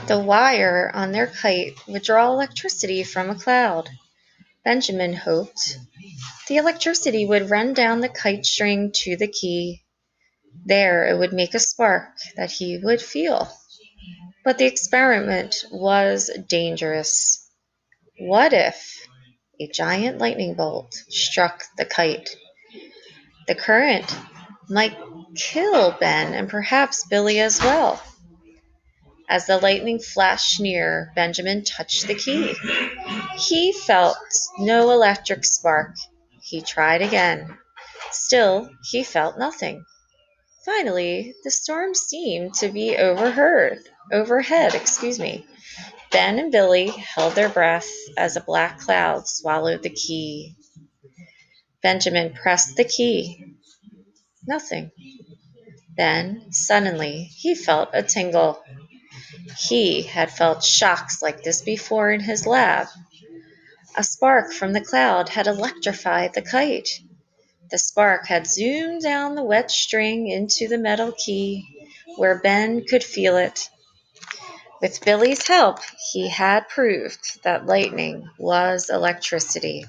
The wire on their kite would draw electricity from a cloud. Benjamin hoped the electricity would run down the kite string to the key. There it would make a spark that he would feel. But the experiment was dangerous. What if a giant lightning bolt struck the kite? The current might kill Ben and perhaps Billy as well. As the lightning flashed near, Benjamin touched the key. He felt no electric spark. He tried again. Still, he felt nothing. Finally, the storm seemed to be overhead. Ben and Billy held their breath as a black cloud swallowed the key. Benjamin pressed the key. Nothing. Then, suddenly, he felt a tingle. He had felt shocks like this before in his lab. A spark from the cloud had electrified the kite. The spark had zoomed down the wet string into the metal key, where Ben could feel it. With Billy's help, he had proved that lightning was electricity.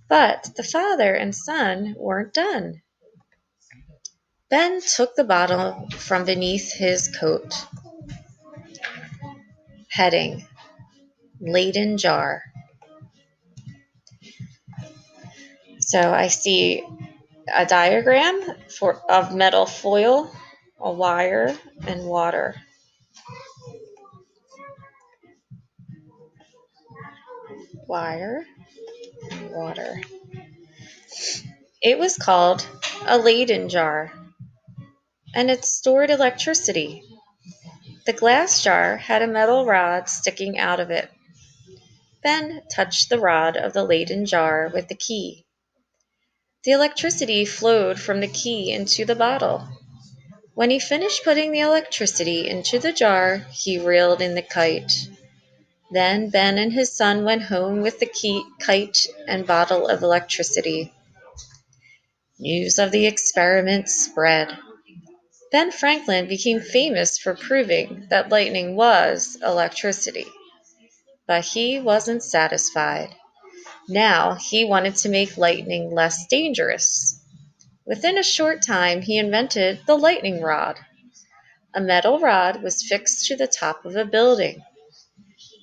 But the father and son weren't done. Ben took the bottle from beneath his coat. Heading: Leyden jar. So I see a diagram of metal foil, a wire, and water. Wire and water. It was called a Leyden jar, and it stored electricity. The glass jar had a metal rod sticking out of it. Ben touched the rod of the Leyden jar with the key. The electricity flowed from the key into the bottle. When he finished putting the electricity into the jar, he reeled in the kite. Then Ben and his son went home with the kite and bottle of electricity. News of the experiment spread. Ben Franklin became famous for proving that lightning was electricity. But he wasn't satisfied. Now he wanted to make lightning less dangerous. Within a short time, he invented the lightning rod. A metal rod was fixed to the top of a building.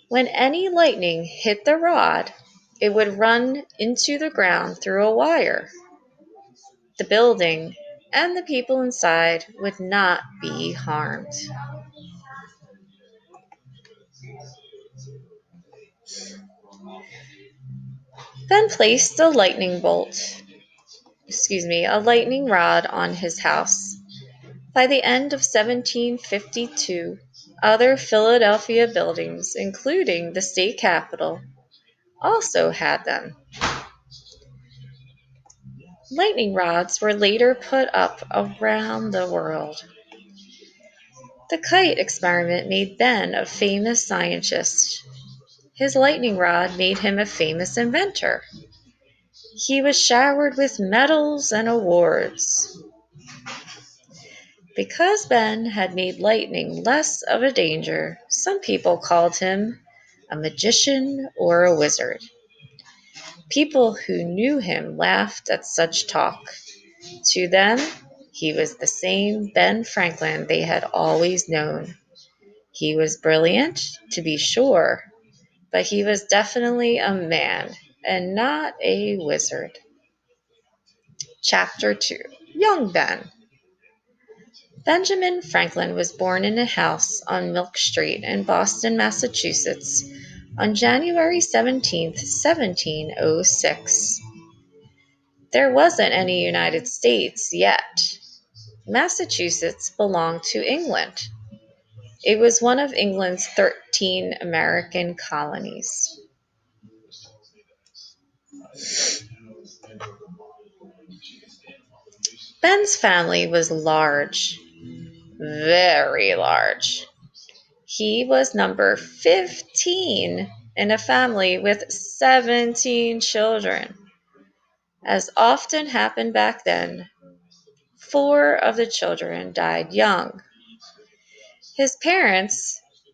When any lightning hit the rod, it would run into the ground through a wire. The building and the people inside would not be harmed. Ben placed a lightning rod on his house. By the end of 1752, other Philadelphia buildings, including the state capitol, also had them. Lightning rods were later put up around the world. The kite experiment made Ben a famous scientist. His lightning rod made him a famous inventor. He was showered with medals and awards. Because Ben had made lightning less of a danger, some people called him a magician or a wizard. People who knew him laughed at such talk. To them, he was the same Ben Franklin they had always known. He was brilliant, to be sure, but he was definitely a man and not a wizard. Chapter 2: Young Ben. Benjamin Franklin was born in a house on Milk Street in Boston, Massachusetts, on January 17, 1706. There wasn't any United States yet. Massachusetts belonged to England. It was one of England's 13 American colonies. Ben's family was large, very large. He was number 15 in a family with 17 children. As often happened back then, 4 of the children died young. His parents